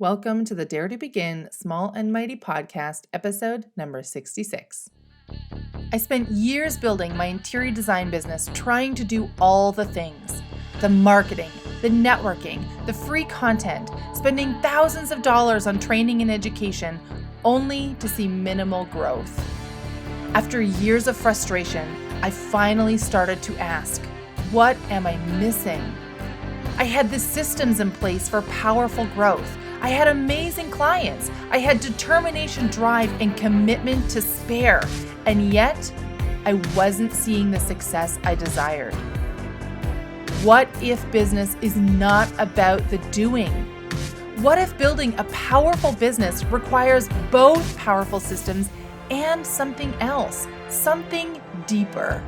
Welcome to the Dare to Begin Small and Mighty podcast, episode number 66. I spent years building my interior design business trying to do all the things: the marketing, the networking, the free content, spending thousands of dollars on training and education, only to see minimal growth. After years of frustration, I finally started to ask, what am I missing? I had the systems in place for powerful growth. I had amazing clients. I had determination, drive, and commitment to spare. And yet, I wasn't seeing the success I desired. What if business is not about the doing? What if building a powerful business requires both powerful systems and something else, something deeper?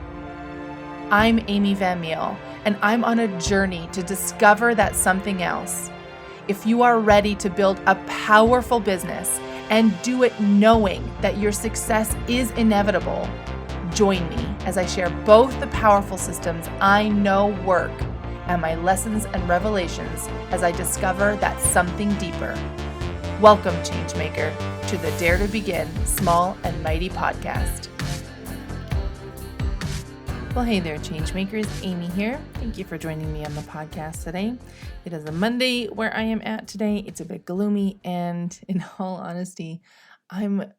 I'm Amy Van Meel, and I'm on a journey to discover that something else. If you are ready to build a powerful business and do it knowing that your success is inevitable, join me as I share both the powerful systems I know work and my lessons and revelations as I discover that something deeper. Welcome, Changemaker, to the Dare to Begin Small and Mighty podcast. Well, hey there, Changemakers. Amy here. Thank you for joining me on the podcast today. It is a Monday where I am at today. It's a bit gloomy, and in all honesty, I'm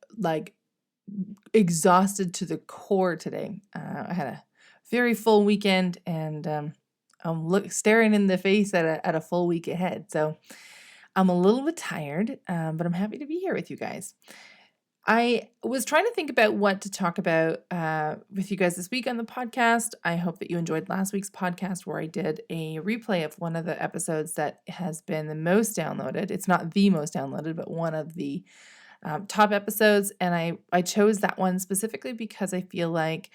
exhausted to the core today. I had a very full weekend, and I'm staring in the face at a full week ahead. So I'm a little bit tired, but I'm happy to be here with you guys. I was trying to think about what to talk about with you guys this week on the podcast. I hope that you enjoyed last week's podcast where I did a replay of one of the episodes that has been the most downloaded. It's not the most downloaded, but one of the top episodes. And I chose that one specifically because I feel like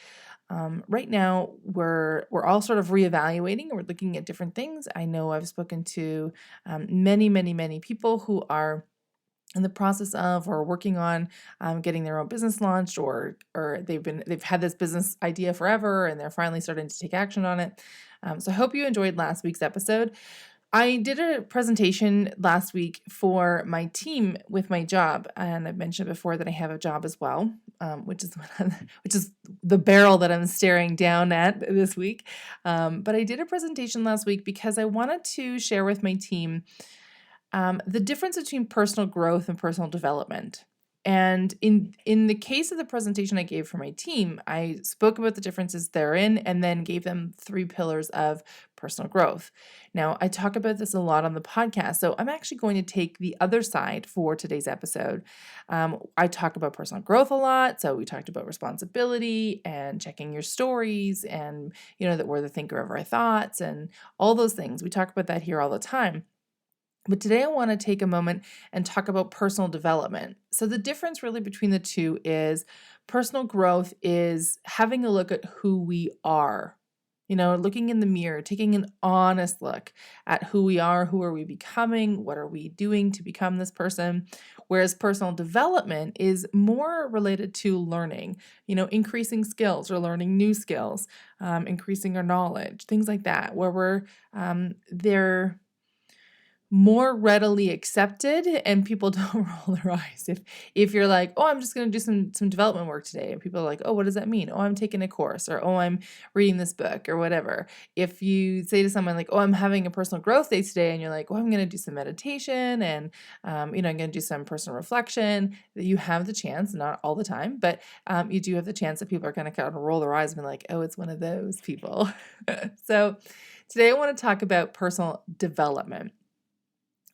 right now we're all sort of reevaluating and we're looking at different things. I know I've spoken to many people who are in the process of or working on getting their own business launched, or they've had this business idea forever and they're finally starting to take action on it. So I hope you enjoyed last week's episode. I did a presentation last week for my team with my job, and I've mentioned before that I have a job as well, which is the barrel that I'm staring down at this week. But I did a presentation last week because I wanted to share with my team the difference between personal growth and personal development. And in the case of the presentation I gave for my team, I spoke about the differences therein and then gave them 3 pillars of personal growth. Now, I talk about this a lot on the podcast, so I'm actually going to take the other side for today's episode. I talk about personal growth a lot, so we talked about responsibility and checking your stories and, that we're the thinker of our thoughts and all those things. We talk about that here all the time. But today I want to take a moment and talk about personal development. So the difference really between the two is personal growth is having a look at who we are, looking in the mirror, taking an honest look at who we are, who are we becoming, what are we doing to become this person. Whereas personal development is more related to learning, increasing skills or learning new skills, increasing our knowledge, things like that, where they're more readily accepted and people don't roll their eyes. If you're like, oh, I'm just going to do some development work today, and people are like, oh, what does that mean? Oh, I'm taking a course, or oh, I'm reading this book, or whatever. If you say to someone like, oh, I'm having a personal growth day today, and you're like, oh, I'm going to do some meditation and I'm going to do some personal reflection, that you have the chance, not all the time, but you do have the chance that people are going to kind of roll their eyes and be like, oh, it's one of those people. So today I want to talk about personal development.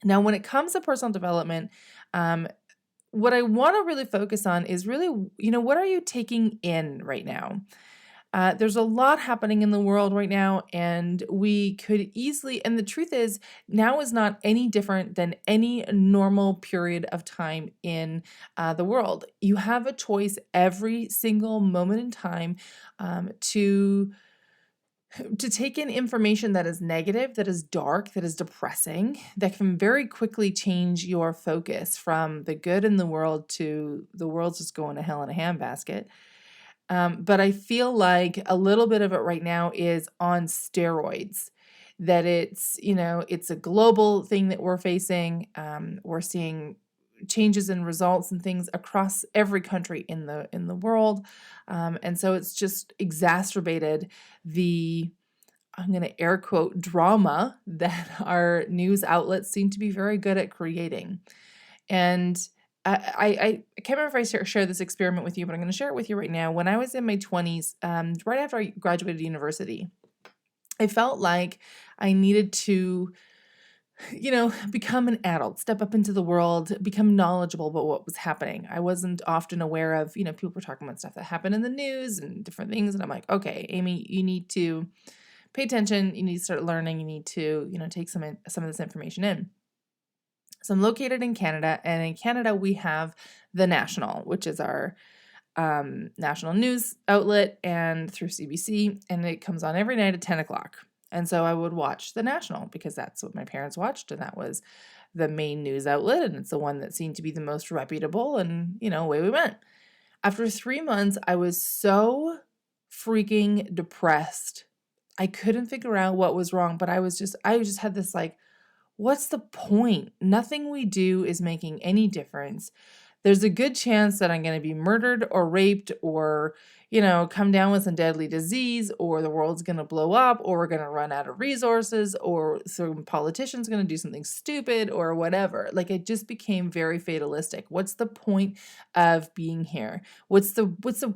Now, when it comes to personal development, what I want to really focus on is really, what are you taking in right now? There's a lot happening in the world right now, and we could easily, and the truth is, now is not any different than any normal period of time in the world. You have a choice every single moment in time to take in information that is negative, that is dark, that is depressing, that can very quickly change your focus from the good in the world to the world's just going to hell in a handbasket. But I feel like a little bit of it right now is on steroids. that it's a global thing that we're facing. We're seeing changes in results and things across every country in the world. And so it's just exacerbated the, I'm going to air quote, drama that our news outlets seem to be very good at creating. And I can't remember if I shared this experiment with you, but I'm going to share it with you right now. When I was in my 20s, right after I graduated university, I felt like I needed to, become an adult, step up into the world, become knowledgeable about what was happening. I wasn't often aware of, people were talking about stuff that happened in the news and different things. And I'm like, okay, Amy, you need to pay attention. You need to start learning. You need to, take some of this information in. So I'm located in Canada, and in Canada we have the National, which is our national news outlet, and through CBC, and it comes on every night at 10 o'clock. And so I would watch the National because that's what my parents watched, and that was the main news outlet, and it's the one that seemed to be the most reputable, and, away we went. After 3 months, I was so freaking depressed. I couldn't figure out what was wrong, but I just had this like, what's the point? Nothing we do is making any difference. There's a good chance that I'm going to be murdered or raped or, come down with some deadly disease, or the world's going to blow up, or we're going to run out of resources, or some politician's going to do something stupid or whatever. Like, it just became very fatalistic. What's the point of being here? What's the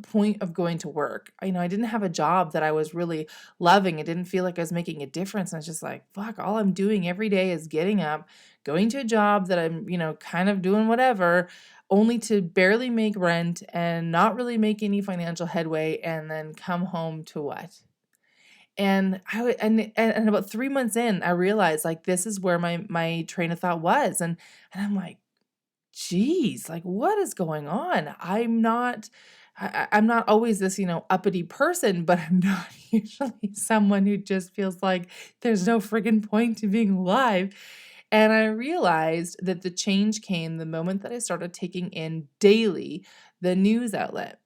point of going to work? I didn't have a job that I was really loving. It didn't feel like I was making a difference. And I was just like, fuck, all I'm doing every day is getting up, going to a job that I'm, kind of doing whatever, only to barely make rent and not really make any financial headway, and then come home to what? And and about 3 months in, I realized, like, this is where my train of thought was, and I'm like, geez, like, what is going on? I'm not always this, uppity person, but I'm not usually someone who just feels like there's no friggin' point to being alive. And I realized that the change came the moment that I started taking in daily the news outlet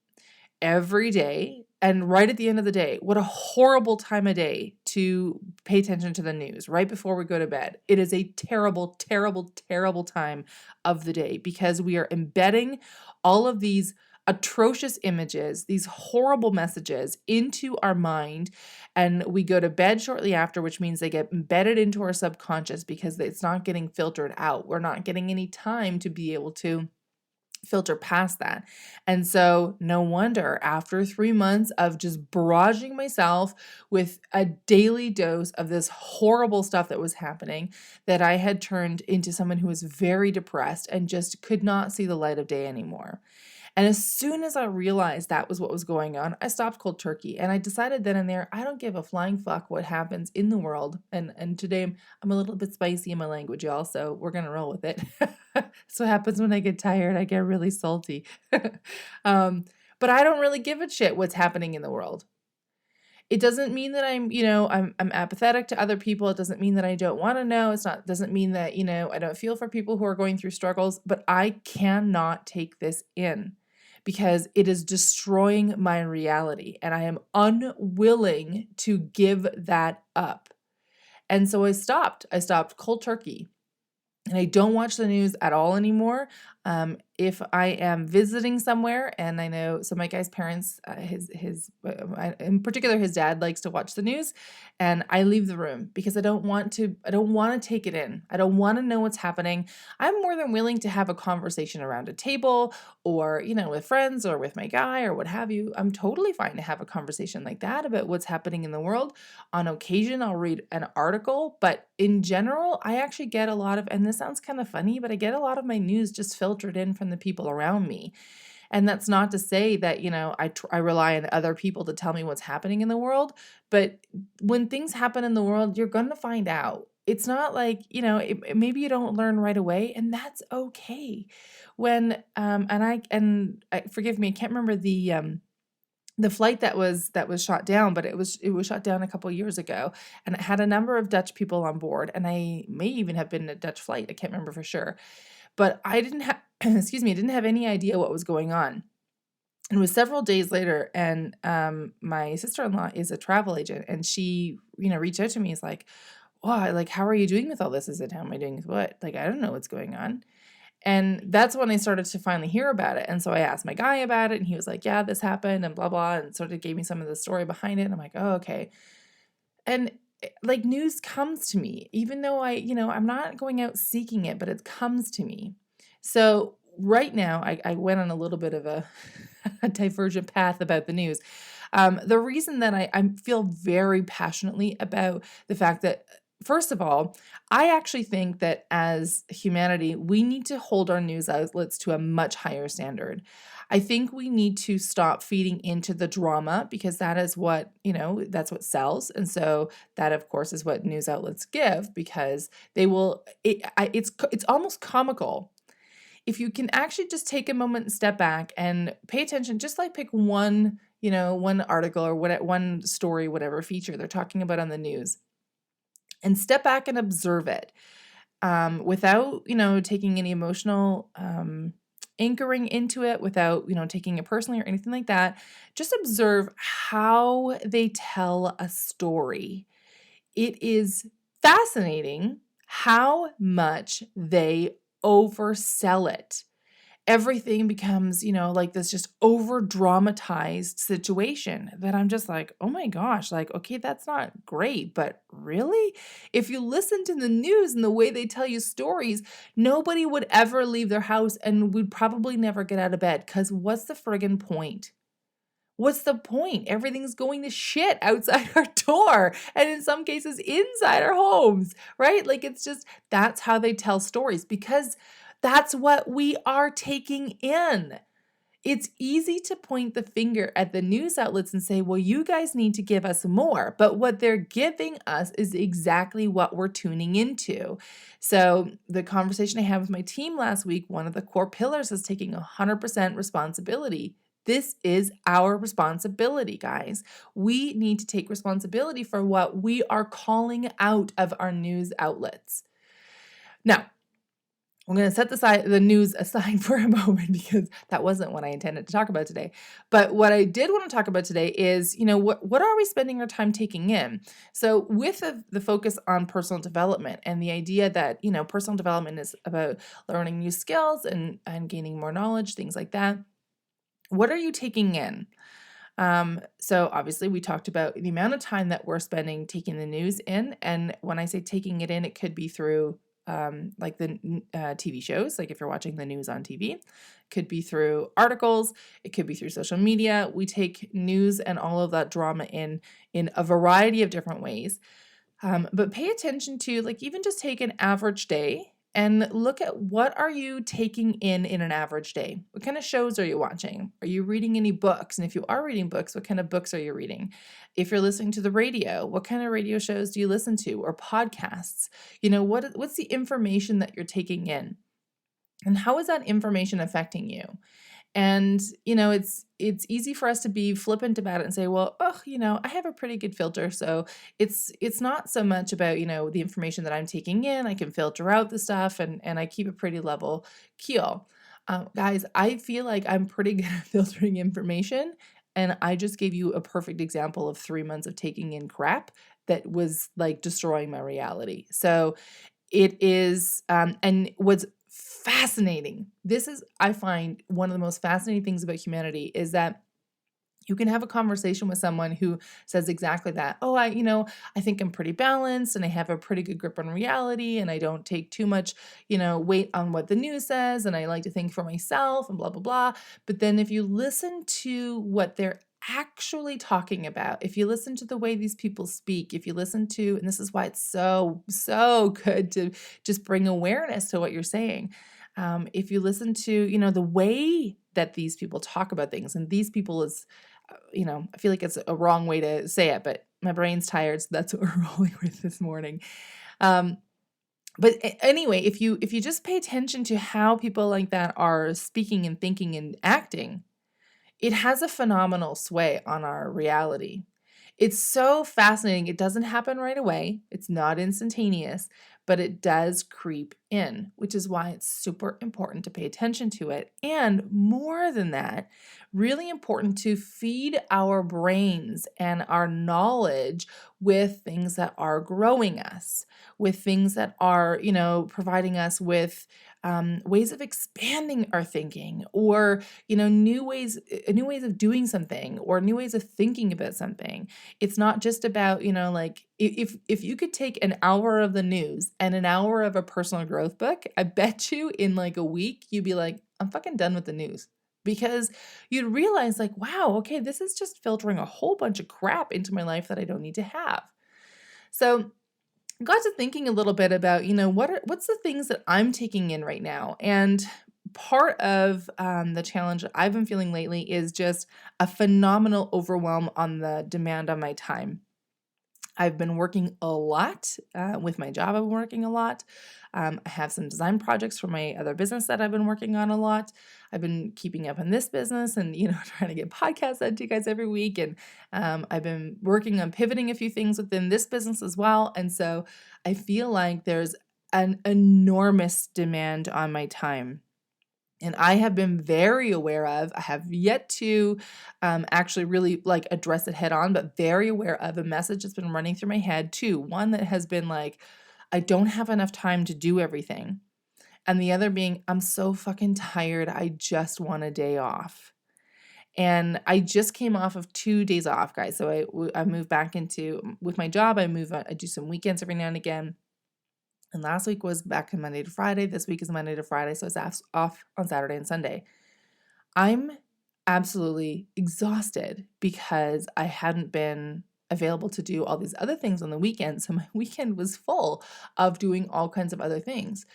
every day. And right at the end of the day, what a horrible time of day to pay attention to the news right before we go to bed. It is a terrible, terrible, terrible time of the day because we are embedding all of these atrocious images, these horrible messages into our mind. And we go to bed shortly after, which means they get embedded into our subconscious because it's not getting filtered out. We're not getting any time to be able to filter past that. And so no wonder after 3 months of just barraging myself with a daily dose of this horrible stuff that was happening, that I had turned into someone who was very depressed and just could not see the light of day anymore. And as soon as I realized that was what was going on, I stopped cold turkey. And I decided then and there, I don't give a flying fuck what happens in the world. And today I'm a little bit spicy in my language, y'all, so we're going to roll with it. That's what happens when I get tired. I get really salty. But I don't really give a shit what's happening in the world. It doesn't mean that I'm apathetic to other people. It doesn't mean that I don't want to know. Doesn't mean that, I don't feel for people who are going through struggles, but I cannot take this in because it is destroying my reality, and I am unwilling to give that up. And so I stopped. I stopped cold turkey. And I don't watch the news at all anymore. If I am visiting somewhere, and I know some of my guy's parents, in particular, his dad likes to watch the news, and I leave the room because I don't want to take it in. I don't want to know what's happening. I'm more than willing to have a conversation around a table or, with friends or with my guy or what have you. I'm totally fine to have a conversation like that about what's happening in the world. On occasion, I'll read an article, but in general, I actually get a lot of, and this sounds kind of funny, but I get a lot of my news just filtered in from the people around me. And that's not to say that, I rely on other people to tell me what's happening in the world. But when things happen in the world, you're going to find out. It's not like, maybe you don't learn right away, and that's okay. When, forgive me, I can't remember the flight that was shot down, but it was shot down a couple of years ago, and it had a number of Dutch people on board, and I may even have been a Dutch flight. I can't remember for sure, but I didn't have, excuse me, I didn't have any idea what was going on. And it was several days later, and my sister-in-law is a travel agent, and she, reached out to me. Is like, "Why? Like, how are you doing with all this?" I said, "How am I doing with what? Like, I don't know what's going on." And that's when I started to finally hear about it. And so I asked my guy about it, and he was like, "Yeah, this happened," and blah, blah, and sort of gave me some of the story behind it. And I'm like, "Oh, okay." And like news comes to me, even though I'm not going out seeking it, but it comes to me. So right now, I went on a little bit of a, a divergent path about the news. The reason that I feel very passionately about the fact that, first of all, I actually think that as humanity, we need to hold our news outlets to a much higher standard. I think we need to stop feeding into the drama because that is what, that's what sells. And so that, of course, is what news outlets give because they will, it's almost comical if you can actually just take a moment and step back and pay attention, just like pick one, one article or one story, whatever feature they're talking about on the news, and step back and observe it without, taking any emotional anchoring into it, without, taking it personally or anything like that. Just observe how they tell a story. It is fascinating how much they oversell it. Everything becomes, like this just over dramatized situation that I'm just like, oh my gosh, like, okay, that's not great, but really? If you listen to the news and the way they tell you stories, nobody would ever leave their house and would probably never get out of bed because what's the friggin' point? What's the point? Everything's going to shit outside our door and in some cases inside our homes, right? Like it's just that's how they tell stories because that's what we are taking in. It's easy to point the finger at the news outlets and say, well, you guys need to give us more. But what they're giving us is exactly what we're tuning into. So, the conversation I had with my team last week, one of the core pillars is taking 100% responsibility. This is our responsibility, guys. We need to take responsibility for what we are calling out of our news outlets. Now, I'm going to set the news aside for a moment because that wasn't what I intended to talk about today. But what I did want to talk about today is, what are we spending our time taking in? So with the focus on personal development and the idea that, personal development is about learning new skills and gaining more knowledge, things like that. What are you taking in? So obviously we talked about the amount of time that we're spending taking the news in. And when I say taking it in, it could be through like the TV shows, like if you're watching the news on TV, it could be through articles, it could be through social media. We take news and all of that drama in a variety of different ways. But pay attention to, like, even just take an average day and look at what are you taking in an average day? What kind of shows are you watching? Are you reading any books? And if you are reading books, what kind of books are you reading? If you're listening to the radio, what kind of radio shows do you listen to or podcasts? What's the information that you're taking in? And how is that information affecting you? And, it's easy for us to be flippant about it and say, well, I have a pretty good filter. So it's not so much about, the information that I'm taking in. I can filter out the stuff and I keep a pretty level keel. Guys, I feel like I'm pretty good at filtering information. And I just gave you a perfect example of 3 months of taking in crap that was like destroying my reality. So it is, and what's fascinating, this is, I find, one of the most fascinating things about humanity is that you can have a conversation with someone who says exactly that. Oh, I think I'm pretty balanced and I have a pretty good grip on reality and I don't take too much, weight on what the news says and I like to think for myself and blah, blah, blah. But then if you listen to what they're actually talking about, if you listen to the way these people speak, if you listen to, and this is why it's so, so good to just bring awareness to what you're saying. If you listen to, the way that these people talk about things, and these people is, I feel like it's a wrong way to say it, but my brain's tired, so that's what we're rolling with this morning. But anyway, if you just pay attention to how people like that are speaking and thinking and acting, it has a phenomenal sway on our reality. It's so fascinating. It doesn't happen right away. It's not instantaneous, but it does creep in, which is why it's super important to pay attention to it. And more than that, really important to feed our brains and our knowledge with things that are growing us, with things that are, providing us with ways of expanding our thinking, or new ways of doing something, or new ways of thinking about something. It's not just about, like if you could take an hour of the news and an hour of a personal growth book, I bet you in like a week you'd be like, I'm fucking done with the news. Because you'd realize, like, wow, okay, this is just filtering a whole bunch of crap into my life that I don't need to have. So I got to thinking a little bit about, what's the things that I'm taking in right now. And part of the challenge that I've been feeling lately is just a phenomenal overwhelm on the demand on my time. I've been working a lot with my job. I've been working a lot. I have some design projects for my other business that I've been working on a lot. I've been keeping up in this business and, trying to get podcasts out to you guys every week. And I've been working on pivoting a few things within this business as well. And so I feel like there's an enormous demand on my time. And I have been very aware of, I have yet to actually really like address it head on, but very aware of a message that's been running through my head too. One that has been like, I don't have enough time to do everything. And the other being, I'm so fucking tired. I just want a day off. And I just came off of 2 days off, guys. So I moved back with my job, I do some weekends every now and again. And last week was back to Monday to Friday. This week is Monday to Friday. So it's off on Saturday and Sunday. I'm absolutely exhausted because I hadn't been available to do all these other things on the weekend. So my weekend was full of doing all kinds of other things.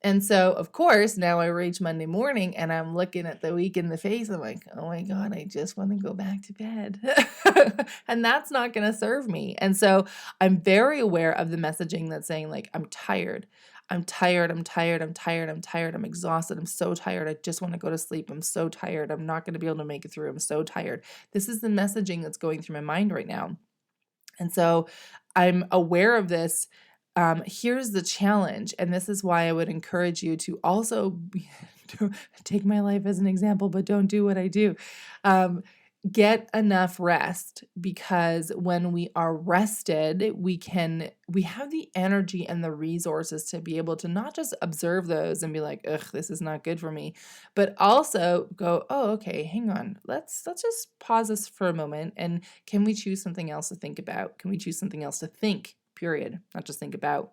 And so, of course, now I reach Monday morning and I'm looking at the week in the face. I'm like, oh my God, I just want to go back to bed. And that's not going to serve me. And so I'm very aware of the messaging that's saying, like, I'm tired. I'm tired. I'm tired. I'm tired. I'm tired. I'm exhausted. I'm so tired. I just want to go to sleep. I'm so tired. I'm not going to be able to make it through. I'm so tired. This is the messaging that's going through my mind right now. And so I'm aware of this. Here's the challenge, and this is why I would encourage you to also take my life as an example, but don't do what I do. Get enough rest, because when we are rested, we have the energy and the resources to be able to not just observe those and be like, ugh, this is not good for me, but also go, oh, okay, hang on. Let's just pause this for a moment. And can we choose something else to think about? Can we choose something else to think, period, not just think about?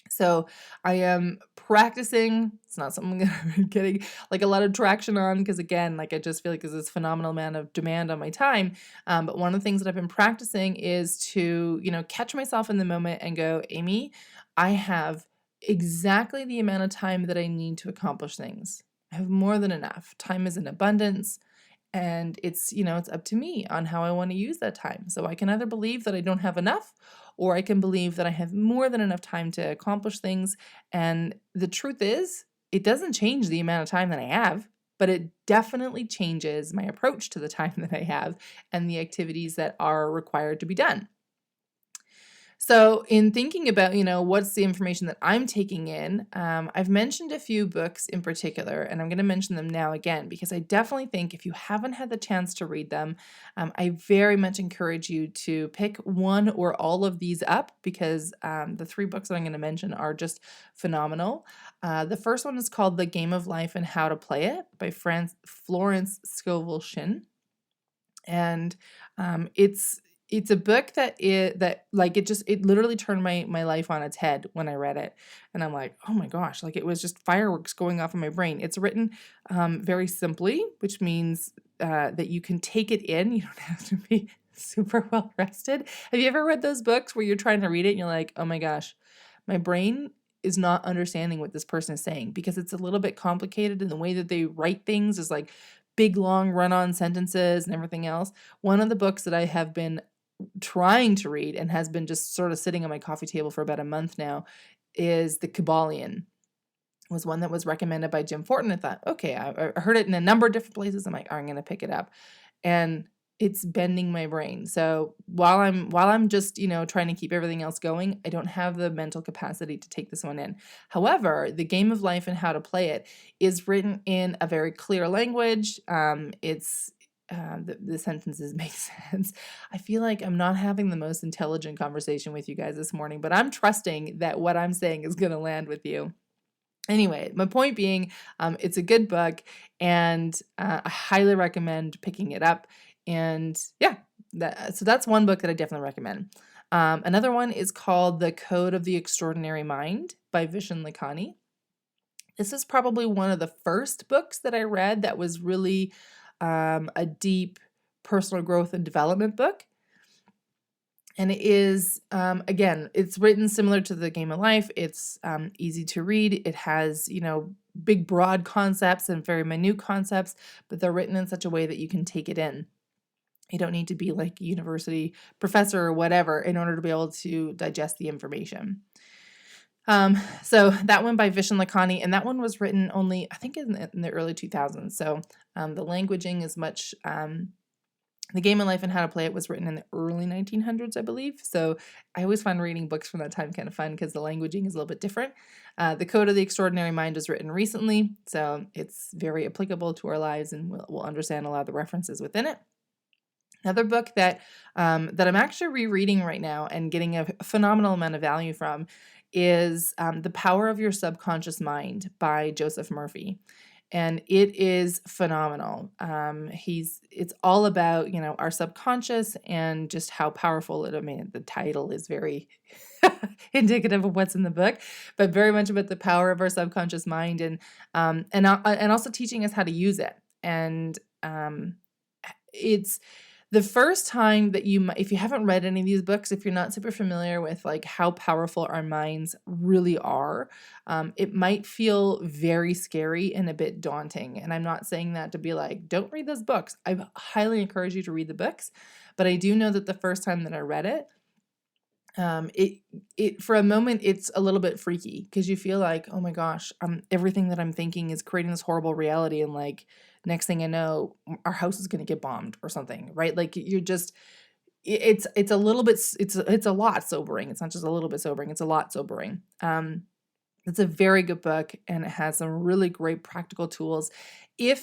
So I am practicing. It's not something I'm getting like a lot of traction on, because again, like I just feel like there's this phenomenal amount of demand on my time. But one of the things that I've been practicing is to, catch myself in the moment and go, Amy, I have exactly the amount of time that I need to accomplish things. I have more than enough. Time is in abundance. And it's up to me on how I want to use that time. So I can either believe that I don't have enough, or I can believe that I have more than enough time to accomplish things. And the truth is, it doesn't change the amount of time that I have, but it definitely changes my approach to the time that I have and the activities that are required to be done. So in thinking about, what's the information that I'm taking in, I've mentioned a few books in particular, and I'm going to mention them now again, because I definitely think if you haven't had the chance to read them, I very much encourage you to pick one or all of these up, because the 3 books that I'm going to mention are just phenomenal. The first one is called The Game of Life and How to Play It by Florence Scovel Shinn. And it's a book that it literally turned my life on its head when I read it. And I'm like, oh my gosh, like it was just fireworks going off in my brain. It's written very simply, which means that you can take it in. You don't have to be super well rested. Have you ever read those books where you're trying to read it and you're like, oh my gosh, my brain is not understanding what this person is saying, because it's a little bit complicated, and the way that they write things is like big, long run-on sentences and everything else. One of the books that I have been trying to read and has been just sort of sitting on my coffee table for about a month now is The Kabbalion. It was one that was recommended by Jim Fortin. I thought, okay, I heard it in a number of different places. I'm like, I'm going to pick it up. And it's bending my brain. So while I'm just, trying to keep everything else going, I don't have the mental capacity to take this one in. However, The Game of Life and How to Play It is written in a very clear language. The sentences make sense. I feel like I'm not having the most intelligent conversation with you guys this morning, but I'm trusting that what I'm saying is going to land with you. Anyway, my point being, it's a good book, and I highly recommend picking it up. And yeah, so that's one book that I definitely recommend. Another one is called The Code of the Extraordinary Mind by Vishen Lakhani. This is probably one of the first books that I read that was really a deep personal growth and development book. And it is, again, it's written similar to The Game of Life. It's easy to read. It has, big, broad concepts and very minute concepts, but they're written in such a way that you can take it in. You don't need to be like a university professor or whatever in order to be able to digest the information. So that one by Vishen Lakhani, and that one was written only, I think, in the early 2000s. So the languaging is much... The Game of Life and How to Play It was written in the early 1900s, I believe. So I always find reading books from that time kind of fun because the languaging is a little bit different. The Code of the Extraordinary Mind was written recently, so it's very applicable to our lives, and we'll understand a lot of the references within it. Another book that I'm actually rereading right now and getting a phenomenal amount of value from is The Power of Your Subconscious Mind by Joseph Murphy. And it is phenomenal. It's all about, our subconscious and just how powerful it. I mean, the title is very indicative of what's in the book, but very much about the power of our subconscious mind, and also teaching us how to use it. And it's the first time that if you haven't read any of these books, if you're not super familiar with like how powerful our minds really are, it might feel very scary and a bit daunting. And I'm not saying that to be like, don't read those books. I highly encourage you to read the books. But I do know that the first time that I read it, it for a moment, it's a little bit freaky because you feel like, oh my gosh, everything that I'm thinking is creating this horrible reality. And like, next thing I know, our house is going to get bombed or something, right? Like you're just, it's a little bit, it's a lot sobering. It's not just a little bit sobering. It's a lot sobering. It's a very good book, and it has some really great practical tools. I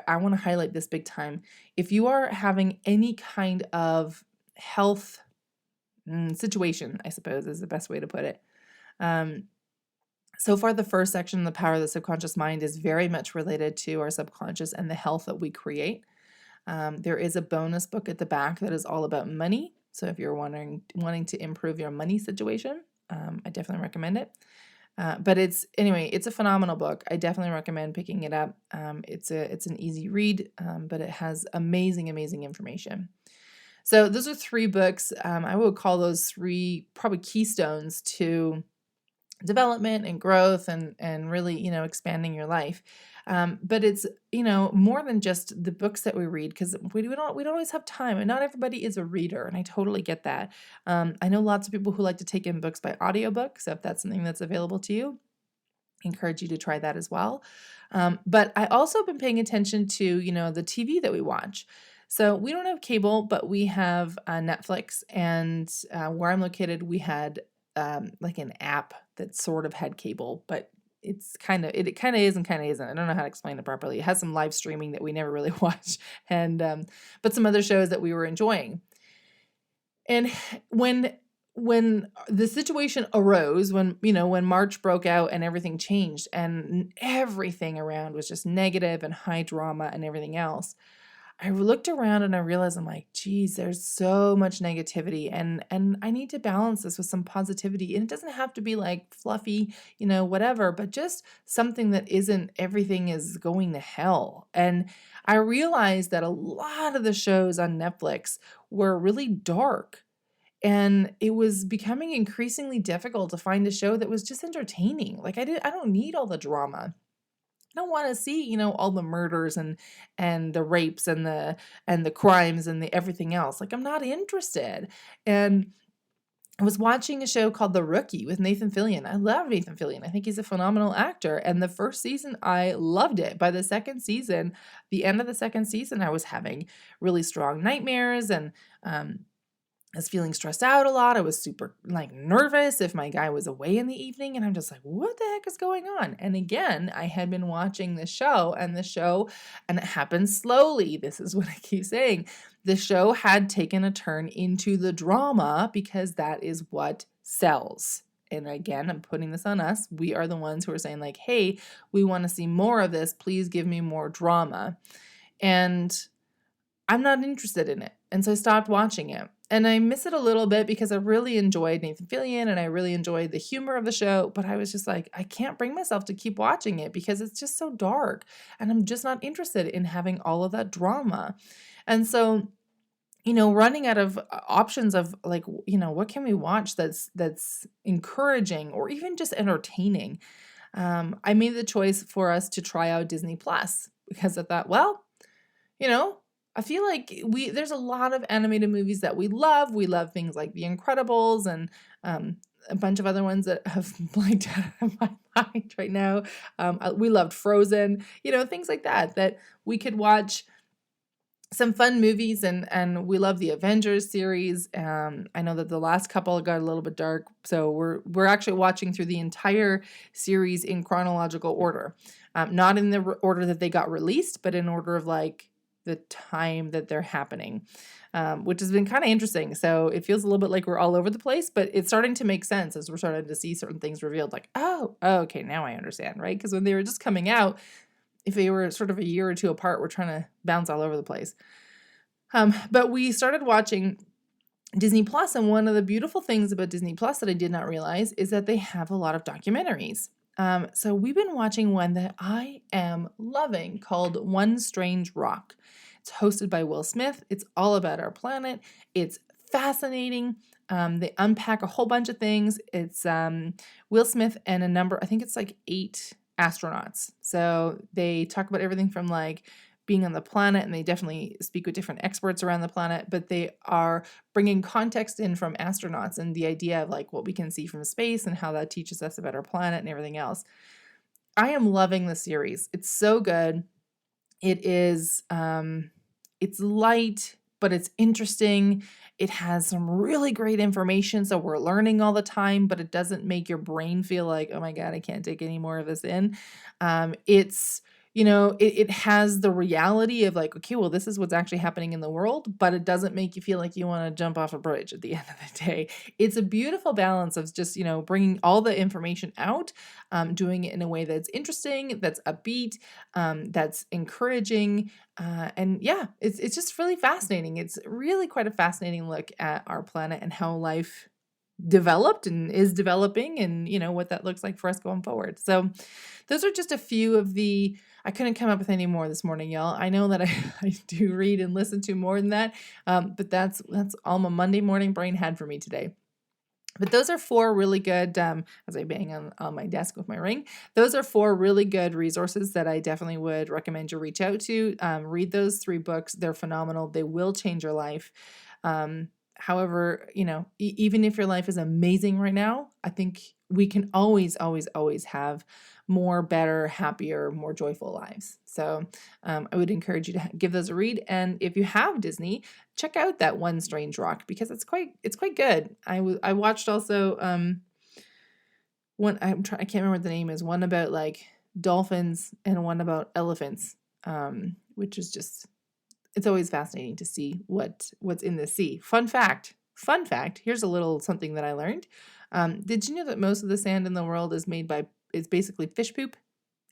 want to highlight this big time. If you are having any kind of health situation, I suppose is the best way to put it. So far, the first section, The Power of the Subconscious Mind, is very much related to our subconscious and the health that we create. There is a bonus book at the back that is all about money. So if you're wanting to improve your money situation, I definitely recommend it. But it's a phenomenal book. I definitely recommend picking it up. It's an easy read, but it has amazing information. So those are 3 books. I would call those 3 probably keystones to development and growth and really, expanding your life. But it's, more than just the books that we read, because we don't always have time, and not everybody is a reader, and I totally get that. I know lots of people who like to take in books by audiobook, so if that's something that's available to you, I encourage you to try that as well. But I also have been paying attention to, the TV that we watch. So we don't have cable, but we have Netflix, and where I'm located, we had like an app that sort of had cable, but it kind of is and kind of isn't. I don't know how to explain it properly. It has some live streaming that we never really watch, and but some other shows that we were enjoying. And when the situation arose, when March broke out and everything changed and everything around was just negative and high drama and everything else, I looked around and I realized, I'm like, geez, there's so much negativity, and I need to balance this with some positivity. And it doesn't have to be like fluffy, whatever, but just something that isn't everything is going to hell. And I realized that a lot of the shows on Netflix were really dark. And it was becoming increasingly difficult to find a show that was just entertaining. Like I don't need all the drama. I don't want to see, all the murders and the rapes and the crimes and the everything else. Like I'm not interested. And I was watching a show called The Rookie with Nathan Fillion. I love Nathan Fillion. I think he's a phenomenal actor. And the first season, I loved it. By the second season, the end of the second season, I was having really strong nightmares and I was feeling stressed out a lot. I was super like nervous if my guy was away in the evening. And I'm just like, what the heck is going on? And again, I had been watching the show, and it happened slowly. This is what I keep saying. The show had taken a turn into the drama because that is what sells. And again, I'm putting this on us. We are the ones who are saying, like, hey, we want to see more of this. Please give me more drama. And I'm not interested in it. And so I stopped watching it. And I miss it a little bit because I really enjoyed Nathan Fillion and I really enjoyed the humor of the show. But I was just like, I can't bring myself to keep watching it because it's just so dark. And I'm just not interested in having all of that drama. And so, running out of options of like, what can we watch that's encouraging or even just entertaining? I made the choice for us to try out Disney Plus because I thought, well, I feel like there's a lot of animated movies that we love. We love things like The Incredibles and a bunch of other ones that have blanked out of my mind right now. We loved Frozen, things like that we could watch some fun movies and we love the Avengers series. I know that the last couple got a little bit dark, so we're actually watching through the entire series in chronological order, not in the order that they got released, but in order of like the time that they're happening, which has been kind of interesting. So it feels a little bit like we're all over the place, but it's starting to make sense as we're starting to see certain things revealed. Like, oh, okay, now I understand, right? Because when they were just coming out, if they were sort of a year or two apart, we're trying to bounce all over the place. But we started watching Disney Plus, and one of the beautiful things about Disney Plus that I did not realize is that they have a lot of documentaries. So we've been watching one that I am loving called One Strange Rock. It's hosted by Will Smith. It's all about our planet. It's fascinating. They unpack a whole bunch of things. It's Will Smith and I think it's like 8 astronauts. So they talk about everything from like being on the planet, and they definitely speak with different experts around the planet, but they are bringing context in from astronauts and the idea of like what we can see from space and how that teaches us about our planet and everything else. I am loving the series. It's so good. It is, it's light, but it's interesting. It has some really great information, so we're learning all the time, but it doesn't make your brain feel like, oh my God, I can't take any more of this in. It's it has the reality of like, okay, well, this is what's actually happening in the world, but it doesn't make you feel like you want to jump off a bridge at the end of the day. It's a beautiful balance of just, bringing all the information out, doing it in a way that's interesting, that's upbeat, that's encouraging. And yeah, it's just really fascinating. It's really quite a fascinating look at our planet and how life developed and is developing and what that looks like for us going forward. So those are just a few of I couldn't come up with any more this morning, y'all. I know that I do read and listen to more than that, but that's all my Monday morning brain had for me today. But those are 4 really good, as I bang on my desk with my ring, those are 4 really good resources that I definitely would recommend you reach out to. Read those 3 books. They're phenomenal. They will change your life. However, even if your life is amazing right now, I think we can always, always, always have more, better, happier, more joyful lives. So I would encourage you to give those a read. And if you have Disney, check out that One Strange Rock because it's quite good. I watched also one. I can't remember what the name is. One about like dolphins and one about elephants, which is just. It's always fascinating to see what's in the sea. Fun fact. Here's a little something that I learned. Did you know that most of the sand in the world is basically fish poop?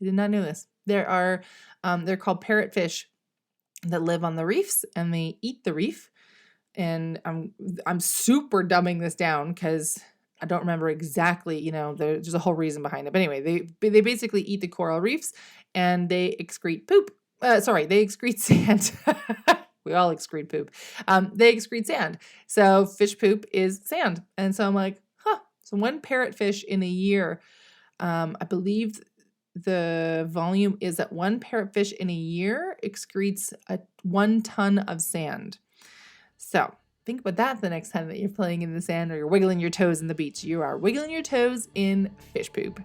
I did not know this. They're called parrotfish that live on the reefs and they eat the reef. And I'm super dumbing this down because I don't remember exactly, there's a whole reason behind it. But anyway, they basically eat the coral reefs and they excrete poop. They excrete sand. We all excrete poop. They excrete sand. So fish poop is sand. And so I'm like, so one parrotfish in a year, I believe the volume is that one parrotfish in a year excretes 1 ton of sand. So think about that the next time that you're playing in the sand or you're wiggling your toes in the beach. You are wiggling your toes in fish poop.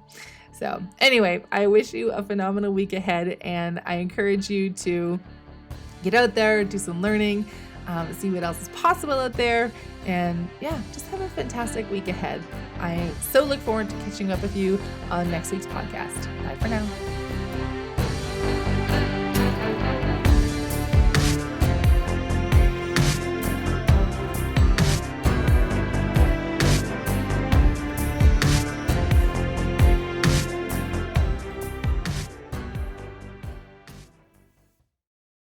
So anyway, I wish you a phenomenal week ahead, and I encourage you to get out there, do some learning, see what else is possible out there, and yeah, just have a fantastic week ahead. I so look forward to catching up with you on next week's podcast. Bye for now.